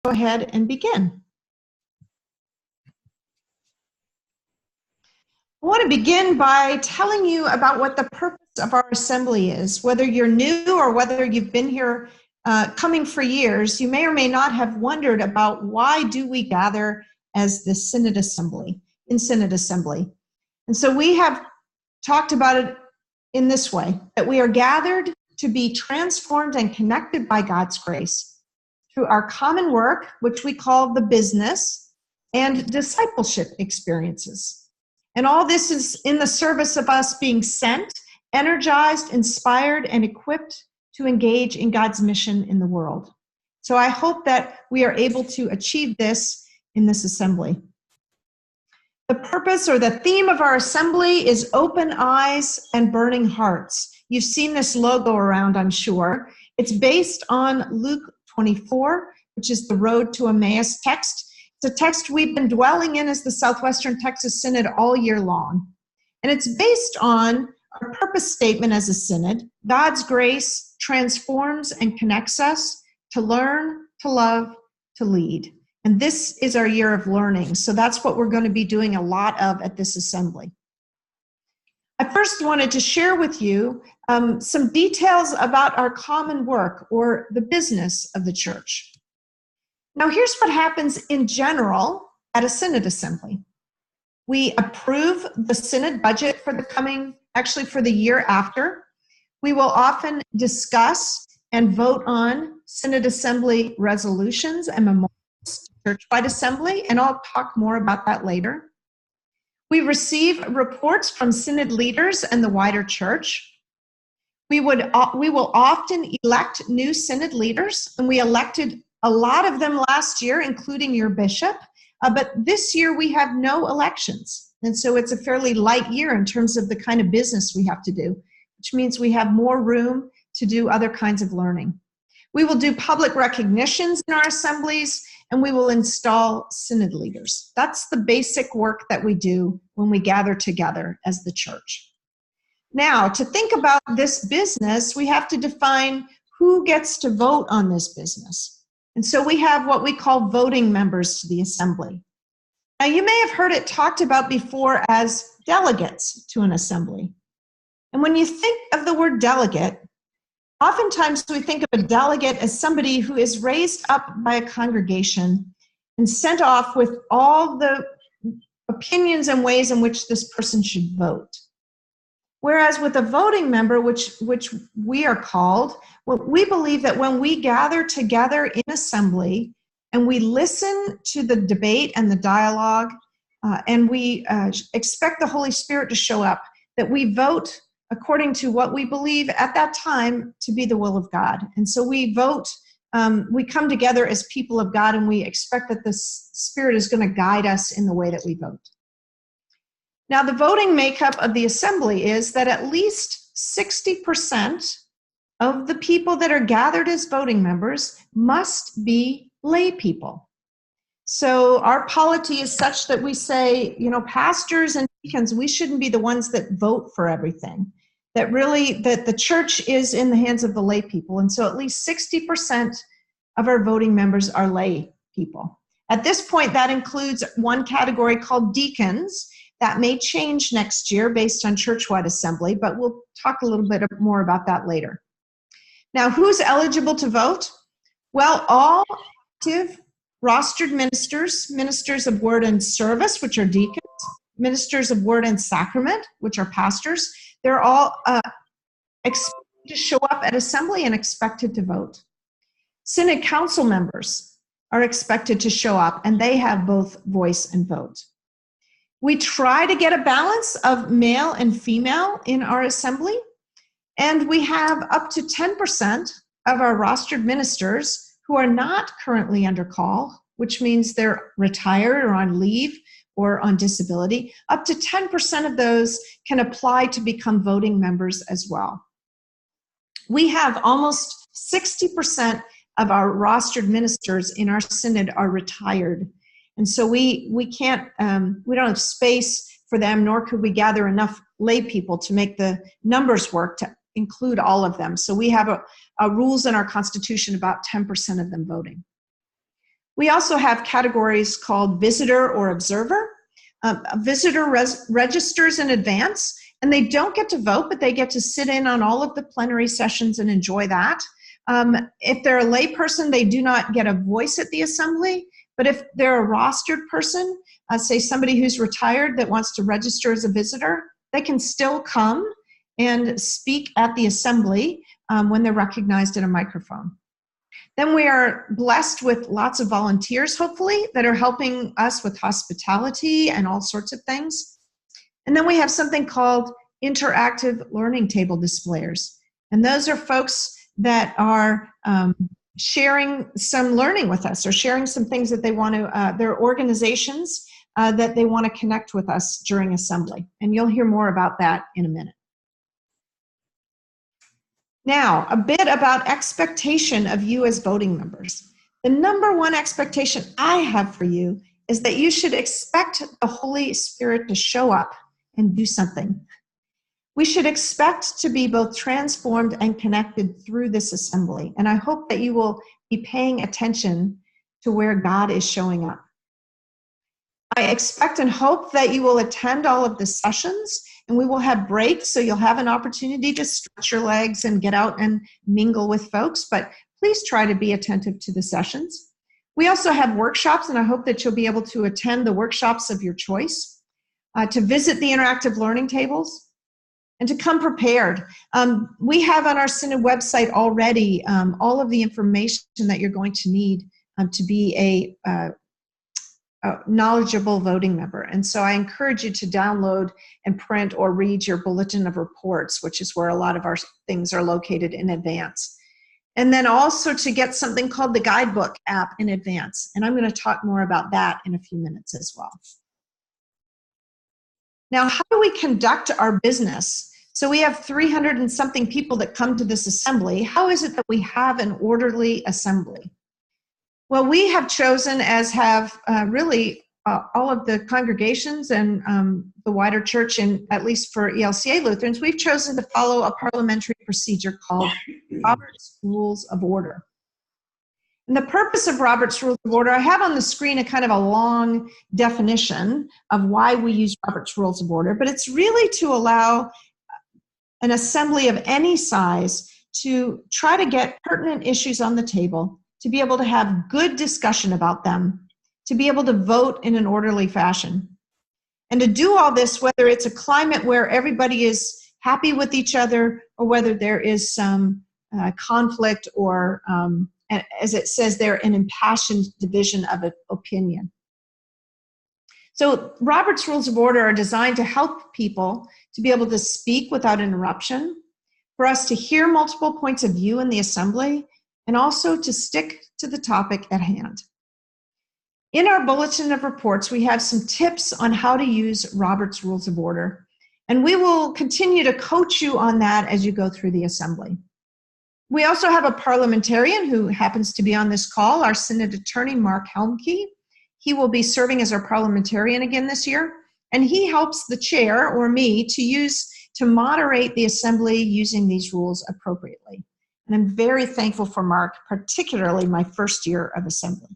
go ahead and begin. I want to begin by telling you about what the purpose of our assembly is. Whether you're new or whether you've been here coming for years, you may or may not have wondered about why do we gather as the Synod Assembly, in Synod Assembly. And so we have talked about it in this way, that we are gathered to be transformed and connected by God's grace through our common work, which we call the business, and discipleship experiences. And all this is in the service of us being sent, energized, inspired, and equipped to engage in God's mission in the world. So I hope that we are able to achieve this in this assembly. The purpose or the theme of our assembly is open eyes and burning hearts. You've seen this logo around, I'm sure. It's based on Luke 24, which is the Road to Emmaus text. It's a text we've been dwelling in as the Southwestern Texas Synod all year long. And it's based on our purpose statement as a synod. God's grace transforms and connects us to learn, to love, to lead. And this is our year of learning. So that's what we're going to be doing a lot of at this assembly. I first wanted to share with you some details about our common work or the business of the church. Now, here's what happens in general at a synod assembly. We approve the synod budget for for the year after. We will often discuss and vote on synod assembly resolutions and memorials to churchwide assembly, and I'll talk more about that later. We receive reports from synod leaders and the wider church. We will often elect new synod leaders, and we elected a lot of them last year, including your bishop, but this year we have no elections. And so it's a fairly light year in terms of the kind of business we have to do, which means we have more room to do other kinds of learning. We will do public recognitions in our assemblies, and we will install synod leaders. That's the basic work that we do when we gather together as the church. Now, to think about this business, we have to define who gets to vote on this business. And so we have what we call voting members to the assembly. Now, you may have heard it talked about before as delegates to an assembly. And when you think of the word delegate, oftentimes we think of a delegate as somebody who is raised up by a congregation and sent off with all the opinions and ways in which this person should vote. Whereas with a voting member, which we are called, we believe that when we gather together in assembly and we listen to the debate and the dialogue, and we expect the Holy Spirit to show up, that we vote according to what we believe at that time to be the will of God. And so we vote, we come together as people of God, and we expect that the Spirit is going to guide us in the way that we vote. Now, the voting makeup of the assembly is that at least 60% of the people that are gathered as voting members must be lay people. So our polity is such that we say, pastors and deacons, we shouldn't be the ones that vote for everything. That the church is in the hands of the lay people. And so at least 60% of our voting members are lay people. At this point, that includes one category called deacons. That may change next year based on churchwide assembly, but we'll talk a little bit more about that later. Now, who's eligible to vote? Well, all active rostered ministers of word and service, which are deacons, ministers of word and sacrament, which are pastors, they're all expected to show up at assembly and expected to vote. Synod council members are expected to show up, and they have both voice and vote. We try to get a balance of male and female in our assembly, and we have up to 10% of our rostered ministers who are not currently under call, which means they're retired or on leave or on disability. Up to 10% of those can apply to become voting members as well. We have almost 60% of our rostered ministers in our synod are retired. And so we don't have space for them, nor could we gather enough lay people to make the numbers work to include all of them. So we have a rules in our constitution about 10% of them voting. We also have categories called visitor or observer. A visitor registers in advance, and they don't get to vote, but they get to sit in on all of the plenary sessions and enjoy that. If they're a layperson, they do not get a voice at the assembly, but if they're a rostered person, say somebody who's retired that wants to register as a visitor, they can still come and speak at the assembly when they're recognized at a microphone. Then we are blessed with lots of volunteers, hopefully, that are helping us with hospitality and all sorts of things. And then we have something called interactive learning table displayers. And those are folks that are sharing some learning with us or sharing some things that they want to, their organizations that they want to connect with us during assembly. And you'll hear more about that in a minute. Now, a bit about expectation of you as voting members. The number one expectation I have for you is that you should expect the Holy Spirit to show up and do something. We should expect to be both transformed and connected through this assembly. And I hope that you will be paying attention to where God is showing up. I expect and hope that you will attend all of the sessions, and we will have breaks, so you'll have an opportunity to stretch your legs and get out and mingle with folks, but please try to be attentive to the sessions. We also have workshops, and I hope that you'll be able to attend the workshops of your choice, to visit the interactive learning tables, and to come prepared. We have on our Synod website already all of the information that you're going to need to be a knowledgeable voting member. And so I encourage you to download and print or read your bulletin of reports, which is where a lot of our things are located in advance. And then also to get something called the guidebook app in advance. And I'm going to talk more about that in a few minutes as well. Now, how do we conduct our business? So we have 300 and something people that come to this assembly. How is it that we have an orderly assembly? Well, we have chosen, as have really all of the congregations and the wider church, and at least for ELCA Lutherans, we've chosen to follow a parliamentary procedure called Robert's Rules of Order. And the purpose of Robert's Rules of Order, I have on the screen a kind of a long definition of why we use Robert's Rules of Order, but it's really to allow an assembly of any size to try to get pertinent issues on the table, to be able to have good discussion about them, to be able to vote in an orderly fashion. And to do all this, whether it's a climate where everybody is happy with each other, or whether there is some conflict or, as it says there, an impassioned division of opinion. So Robert's Rules of Order are designed to help people to be able to speak without interruption, for us to hear multiple points of view in the assembly, and also to stick to the topic at hand. In our bulletin of reports, we have some tips on how to use Robert's Rules of Order, and we will continue to coach you on that as you go through the assembly. We also have a parliamentarian who happens to be on this call, our Synod attorney, Mark Helmke. He will be serving as our parliamentarian again this year, and he helps the chair, or me, to moderate the assembly using these rules appropriately. And I'm very thankful for Mark, particularly my first year of assembly.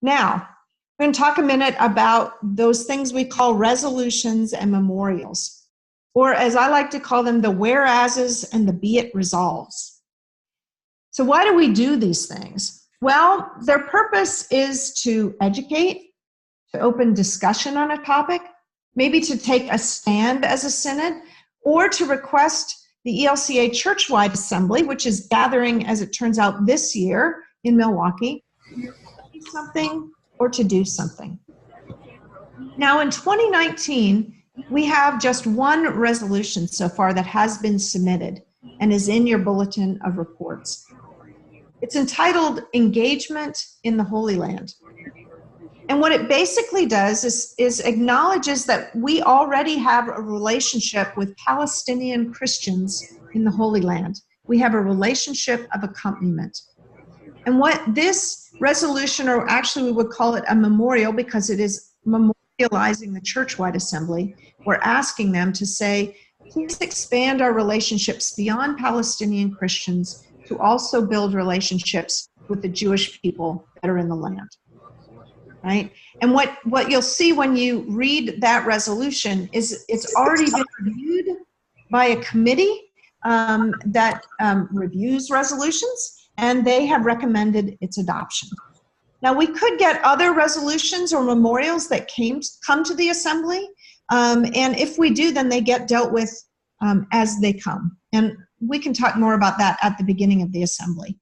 Now, we're going to talk a minute about those things we call resolutions and memorials, or as I like to call them, the whereases and the be it resolves. So why do we do these things? Well, their purpose is to educate, to open discussion on a topic, maybe to take a stand as a synod, or to request the ELCA Churchwide Assembly, which is gathering, as it turns out, this year in Milwaukee, to do something or to do something. Now, in 2019, we have just one resolution so far that has been submitted and is in your bulletin of reports. It's entitled Engagement in the Holy Land. And what it basically does is acknowledges that we already have a relationship with Palestinian Christians in the Holy Land. We have a relationship of accompaniment. And what this resolution, or actually we would call it a memorial because it is memorializing the Churchwide Assembly, we're asking them to say, please expand our relationships beyond Palestinian Christians to also build relationships with the Jewish people that are in the land. Right? And what you'll see when you read that resolution is it's already been reviewed by a committee that reviews resolutions, and they have recommended its adoption. Now, we could get other resolutions or memorials that come to the assembly, and if we do, then they get dealt with as they come. And we can talk more about that at the beginning of the assembly.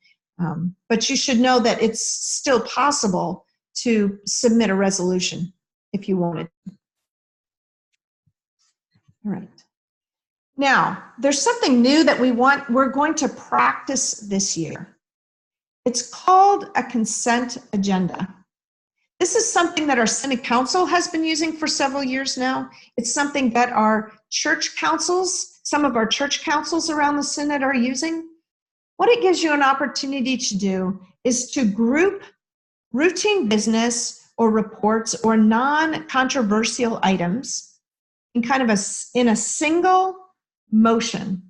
But you should know that it's still possible to submit a resolution if you wanted. All right. Now, there's something new that we're going to practice this year. It's called a consent agenda. This is something that our Synod Council has been using for several years now. It's something that our church councils, some of our church councils around the Synod are using. What it gives you an opportunity to do is to group routine business or reports or non-controversial items in kind of in a single motion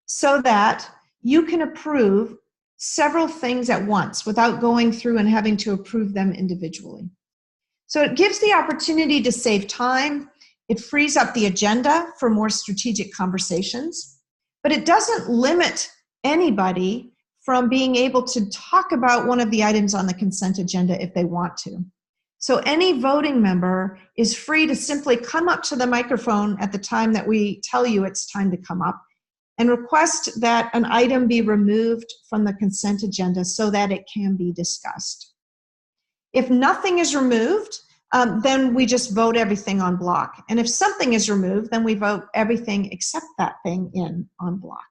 so that you can approve several things at once without going through and having to approve them individually. So it gives the opportunity to save time. It frees up the agenda for more strategic conversations, but it doesn't limit anybody from being able to talk about one of the items on the consent agenda if they want to. So any voting member is free to simply come up to the microphone at the time that we tell you it's time to come up and request that an item be removed from the consent agenda so that it can be discussed. If nothing is removed, then we just vote everything on block. And if something is removed, then we vote everything except that thing in on block.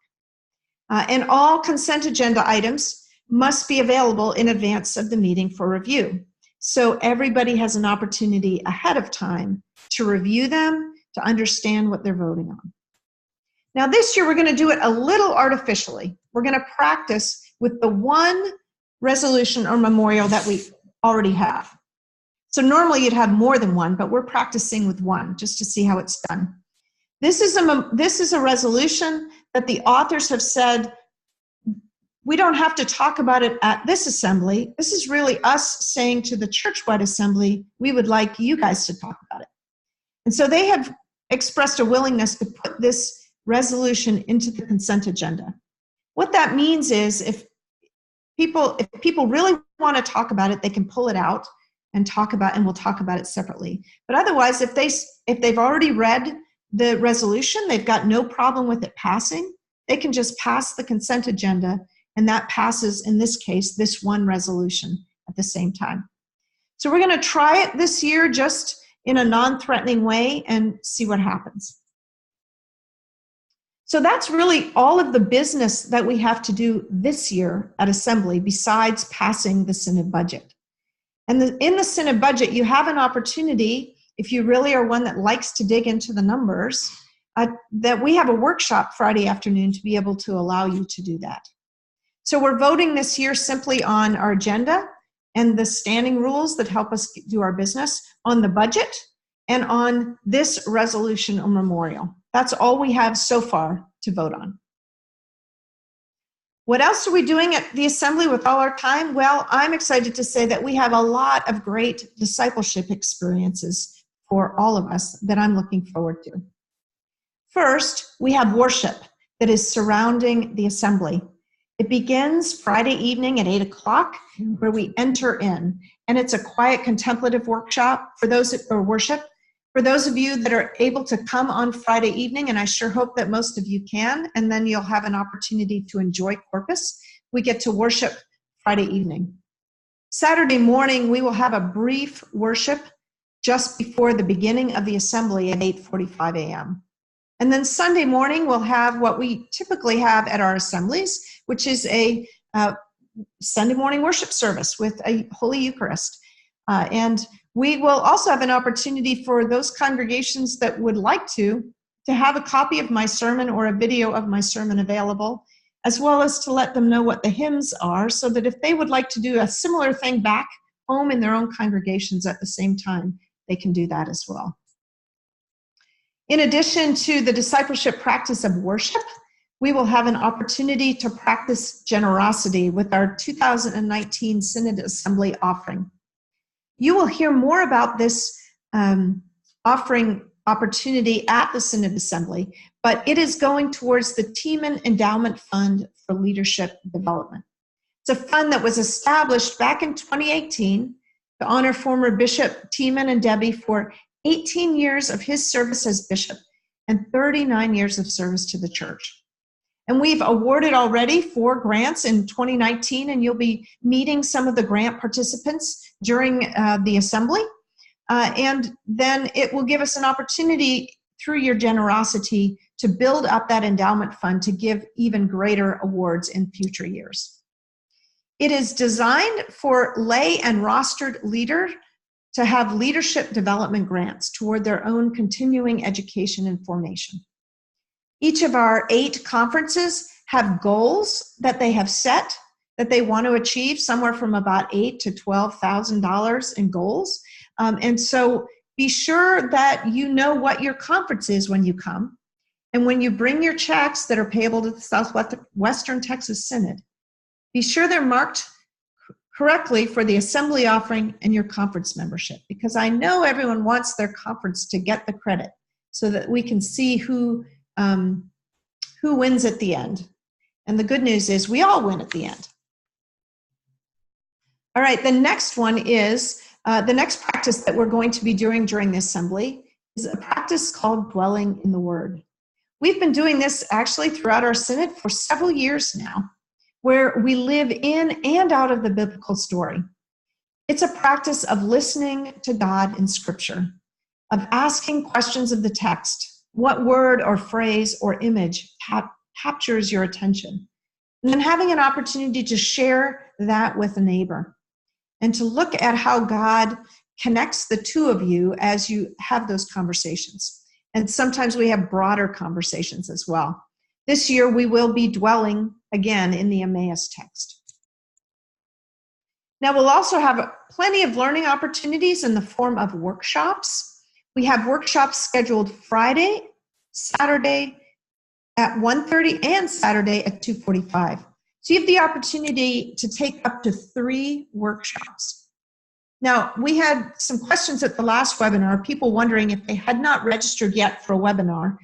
And all consent agenda items must be available in advance of the meeting for review. So everybody has an opportunity ahead of time to review them, to understand what they're voting on. Now this year we're going to do it a little artificially. We're going to practice with the one resolution or memorial that we already have. So normally you'd have more than one, but we're practicing with one just to see how it's done. This is a resolution that the authors have said, we don't have to talk about it at this assembly. This is really us saying to the church-wide assembly, we would like you guys to talk about it. And so they have expressed a willingness to put this resolution into the consent agenda. What that means is if people really want to talk about it, they can pull it out and talk about, and we'll talk about it separately. But otherwise, if they've already read the resolution, they've got no problem with it passing, they can just pass the consent agenda, and that passes, in this case, this one resolution at the same time. So we're going to try it this year just in a non-threatening way and see what happens. So that's really all of the business that we have to do this year at Assembly besides passing the Synod budget. And in the Synod budget, you have an opportunity, if you really are one that likes to dig into the numbers, that we have a workshop Friday afternoon to be able to allow you to do that. So we're voting this year simply on our agenda and the standing rules that help us do our business, on the budget, and on this resolution or memorial. That's all we have so far to vote on. What else are we doing at the Assembly with all our time? Well, I'm excited to say that we have a lot of great discipleship experiences for all of us that I'm looking forward to. First, we have worship that is surrounding the Assembly. It begins Friday evening at 8 o'clock, where we enter in, and it's a quiet contemplative workshop for those or worship. For those of you that are able to come on Friday evening, and I sure hope that most of you can, and then you'll have an opportunity to enjoy Corpus, we get to worship Friday evening. Saturday morning, we will have a brief worship just before the beginning of the assembly at 8:45 a.m. And then Sunday morning, we'll have what we typically have at our assemblies, which is a Sunday morning worship service with a Holy Eucharist. And we will also have an opportunity for those congregations that would like to have a copy of my sermon or a video of my sermon available, as well as to let them know what the hymns are, so that if they would like to do a similar thing back home in their own congregations at the same time, they can do that as well. In addition to the discipleship practice of worship, we will have an opportunity to practice generosity with our 2019 Synod Assembly offering. You will hear more about this offering opportunity at the Synod Assembly, but it is going towards the Tiemann Endowment Fund for Leadership Development. It's a fund that was established back in 2018 to honor former Bishop Tiemann and Debbie for 18 years of his service as bishop and 39 years of service to the church. And we've awarded already 4 grants in 2019, and you'll be meeting some of the grant participants during the assembly. And then it will give us an opportunity through your generosity to build up that endowment fund to give even greater awards in future years. It is designed for lay and rostered leaders to have leadership development grants toward their own continuing education and formation. Each of our 8 conferences have goals that they have set that they want to achieve, somewhere from about $8,000 to $12,000 in goals. And so be sure that you know what your conference is when you come. And when you bring your checks that are payable to the Southwestern Texas Synod, be sure they're marked correctly for the assembly offering and your conference membership, because I know everyone wants their conference to get the credit so that we can see who wins at the end. And the good news is we all win at the end. All right, the next one is, the next practice that we're going to be doing during the assembly is a practice called dwelling in the Word. We've been doing this actually throughout our synod for several years now, where we live in and out of the biblical story. It's a practice of listening to God in Scripture, of asking questions of the text. What word or phrase or image captures your attention? And then having an opportunity to share that with a neighbor and to look at how God connects the two of you as you have those conversations. And sometimes we have broader conversations as well. This year we will be dwelling again in the Emmaus text. Now we'll also have plenty of learning opportunities in the form of workshops. We have workshops scheduled Friday, Saturday at 1:30 and Saturday at 2:45. So you have the opportunity to take up to 3 workshops. Now, we had some questions at the last webinar, people wondering if they had not registered yet for a webinar,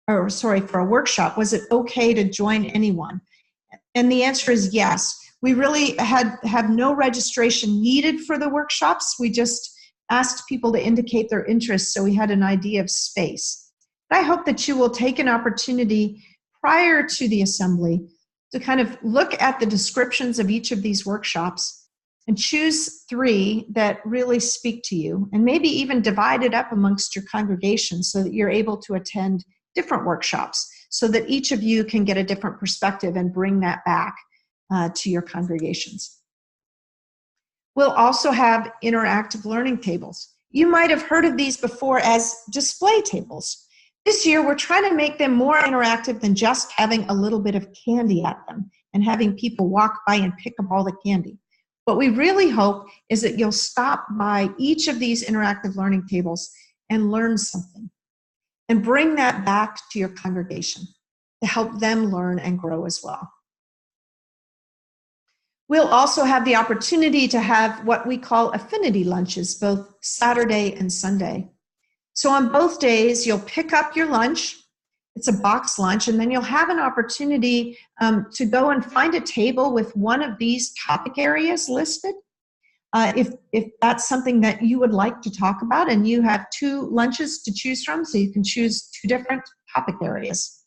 or sorry, for a workshop, was it okay to join anyone? And the answer is yes. We really have no registration needed for the workshops. We just asked people to indicate their interest so we had an idea of space. But I hope that you will take an opportunity prior to the assembly to kind of look at the descriptions of each of these workshops and choose 3 that really speak to you, and maybe even divide it up amongst your congregation so that you're able to attend different workshops so that each of you can get a different perspective and bring that back to your congregations. We'll also have interactive learning tables. You might have heard of these before as display tables. This year, we're trying to make them more interactive than just having a little bit of candy at them and having people walk by and pick up all the candy. What we really hope is that you'll stop by each of these interactive learning tables and learn something and bring that back to your congregation to help them learn and grow as well. We'll also have the opportunity to have what we call affinity lunches, both Saturday and Sunday. So on both days, you'll pick up your lunch. It's a box lunch, and then you'll have an opportunity to go and find a table with one of these topic areas listed. If that's something that you would like to talk about, and you have 2 lunches to choose from, so you can choose 2 different topic areas.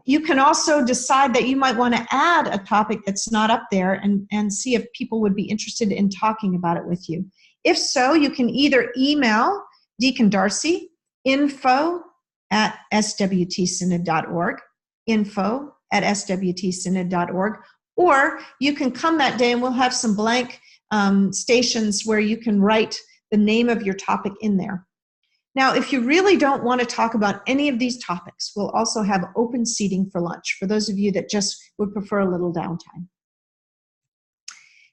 You can also decide that you might want to add a topic that's not up there and see if people would be interested in talking about it with you. If so, you can either email Deacon Darcy, info@swtsynod.org, info@swtsynod.org, or you can come that day and we'll have some blank stations where you can write the name of your topic in there. Now, if you really don't want to talk about any of these topics, we'll also have open seating for lunch for those of you that just would prefer a little downtime.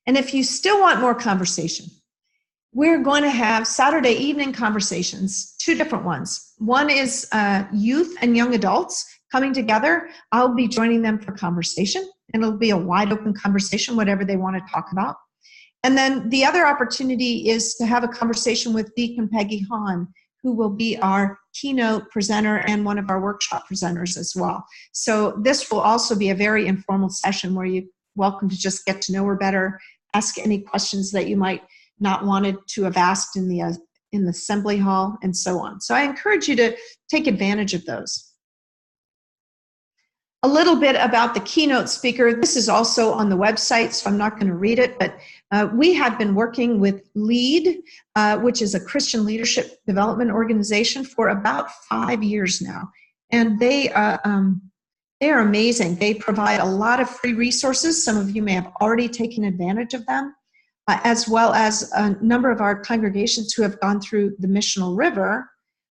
And if you still want more conversation, we're going to have Saturday evening conversations, 2 different ones. One is youth and young adults coming together, I'll be joining them for conversation, and it'll be a wide open conversation, whatever they want to talk about. And then the other opportunity is to have a conversation with Deacon Peggy Hahn, who will be our keynote presenter and one of our workshop presenters as well. So this will also be a very informal session where you're welcome to just get to know her better, ask any questions that you might not wanted to have asked in the assembly hall, and so on. So I encourage you to take advantage of those. A little bit about the keynote speaker. This is also on the website, so I'm not going to read it, but we have been working with LEAD, which is a Christian leadership development organization, for about 5 years now. And they are amazing. They provide a lot of free resources. Some of you may have already taken advantage of them, as well as a number of our congregations who have gone through the Missional River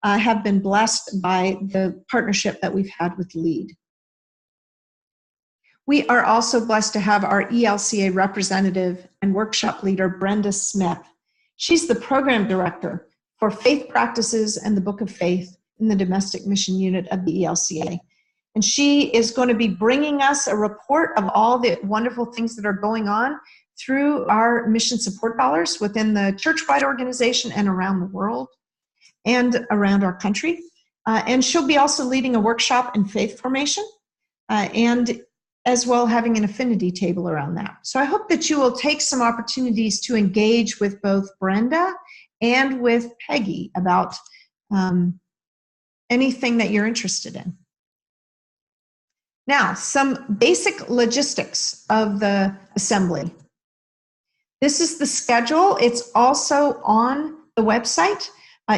have been blessed by the partnership that we've had with LEAD. We are also blessed to have our ELCA representative and workshop leader, Brenda Smith. She's the program director for Faith Practices and the Book of Faith in the Domestic Mission Unit of the ELCA. And she is going to be bringing us a report of all the wonderful things that are going on through our mission support dollars within the church-wide organization and around the world and around our country. And she'll be also leading a workshop in faith formation and as well having an affinity table around that. So I hope that you will take some opportunities to engage with both Brenda and with Peggy about anything that you're interested in. Now, some basic logistics of the assembly. This is the schedule. It's also on the website.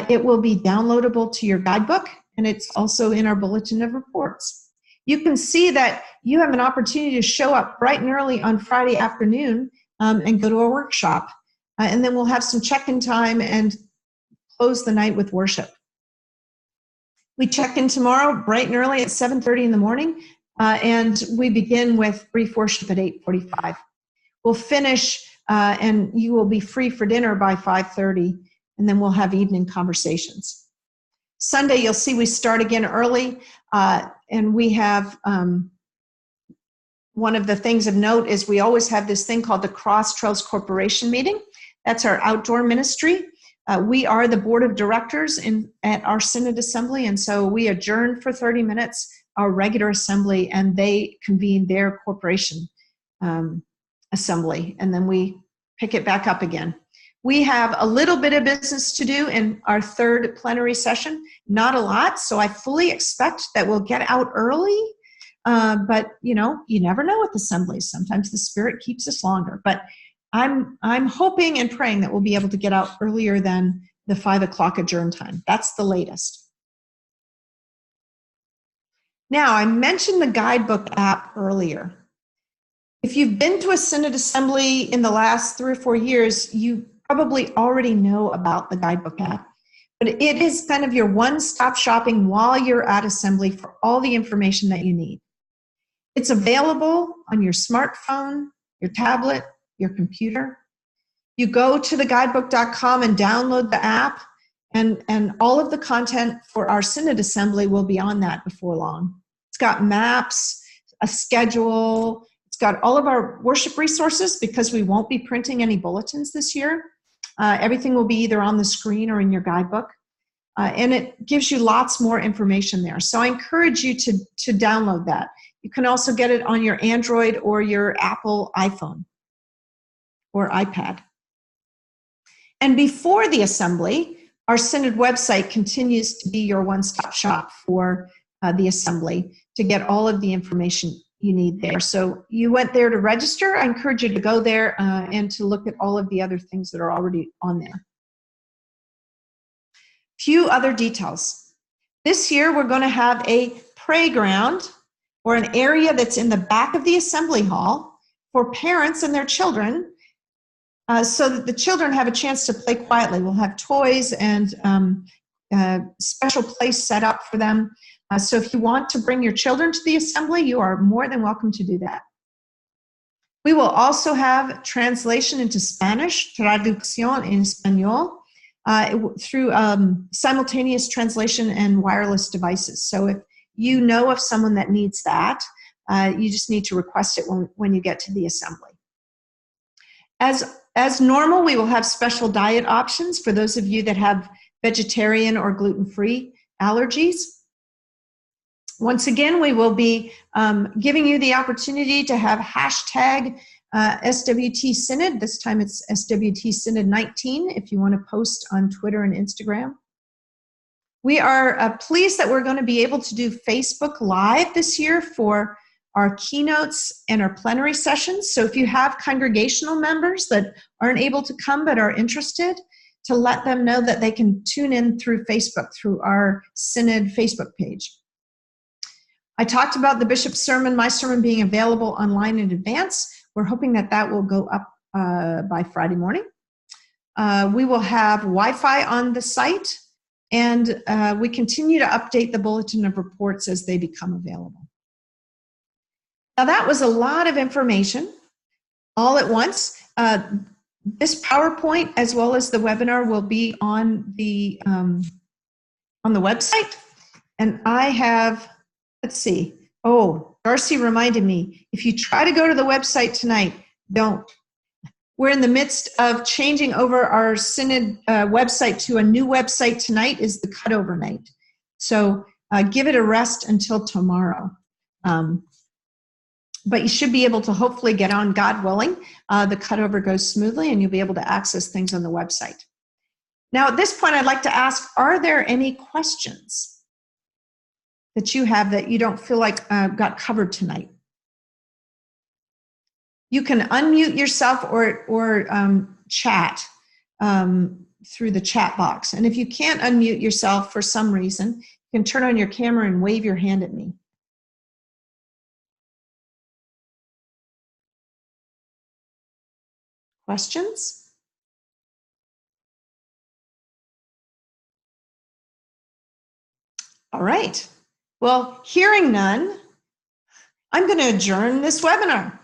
It will be downloadable to your guidebook, and it's also in our bulletin of reports. You can see that you have an opportunity to show up bright and early on Friday afternoon and go to a workshop. And then we'll have some check-in time and close the night with worship. We check in tomorrow bright and early at 7:30 in the morning, and we begin with brief worship at 8:45. We'll finish, and you will be free for dinner by 5:30, and then we'll have evening conversations. Sunday, you'll see we start again early, and we have one of the things of note is we always have this thing called the Cross Trails Corporation meeting. That's our outdoor ministry. We are the board of directors at our Synod assembly, and so we adjourn for 30 minutes, our regular assembly, and they convene their corporation assembly, and then we pick it back up again. We have a little bit of business to do in our third plenary session, not a lot, so I fully expect that we'll get out early, but you never know with assemblies. Sometimes the Spirit keeps us longer, but I'm hoping and praying that we'll be able to get out earlier than the 5 o'clock adjourn time. That's the latest. Now, I mentioned the guidebook app earlier. If you've been to a Synod assembly in the last 3 or 4 years, you probably already know about the guidebook app, but it is kind of your one-stop shopping while you're at assembly for all the information that you need. It's available on your smartphone, your tablet, your computer. You go to theguidebook.com and download the app, and all of the content for our Synod assembly will be on that before long. It's got maps, a schedule, it's got all of our worship resources because we won't be printing any bulletins this year. Everything will be either on the screen or in your guidebook. And it gives you lots more information there. So I encourage you to download that. You can also get it on your Android or your Apple iPhone or iPad. And before the assembly, our Synod website continues to be your one-stop shop for the assembly to get all of the information you need there. So you went there to register. I encourage you to go there and to look at all of the other things that are already on there. Few other details. This year, we're going to have a playground or an area that's in the back of the assembly hall for parents and their children so that the children have a chance to play quietly. We'll have toys and a special place set up for them. So if you want to bring your children to the assembly, you are more than welcome to do that. We will also have translation into Spanish, traducción en español, through simultaneous translation and wireless devices. So if you know of someone that needs that. You just need to request it when you get to the assembly. As normal, we will have special diet options for those of you that have vegetarian or gluten-free allergies. Once again, we will be giving you the opportunity to have hashtag SWT Synod. This time it's SWT Synod 19 if you want to post on Twitter and Instagram. We are pleased that we're going to be able to do Facebook Live this year for our keynotes and our plenary sessions. So if you have congregational members that aren't able to come but are interested, to let them know that they can tune in through Facebook, through our Synod Facebook page. I talked about the bishop's sermon, my sermon, being available online in advance. We're hoping that that will go up by Friday morning. We will have Wi-Fi on the site, and we continue to update the bulletin of reports as they become available. Now that was a lot of information all at once. This PowerPoint as well as the webinar will be on the website. And I have, let's see, oh, Darcy reminded me, if you try to go to the website tonight, don't. We're in the midst of changing over our Synod website to a new website. Tonight is the cutover night. So give it a rest until tomorrow. But you should be able to hopefully get on, God willing. The cutover goes smoothly and you'll be able to access things on the website. Now at this point, I'd like to ask, are there any questions that you have that you don't feel like got covered tonight? You can unmute yourself or chat through the chat box. And if you can't unmute yourself for some reason, you can turn on your camera and wave your hand at me. Questions? All right. Well, hearing none, I'm going to adjourn this webinar.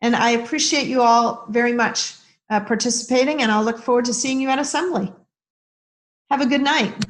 And I appreciate you all very much participating, and I'll look forward to seeing you at Assembly. Have a good night.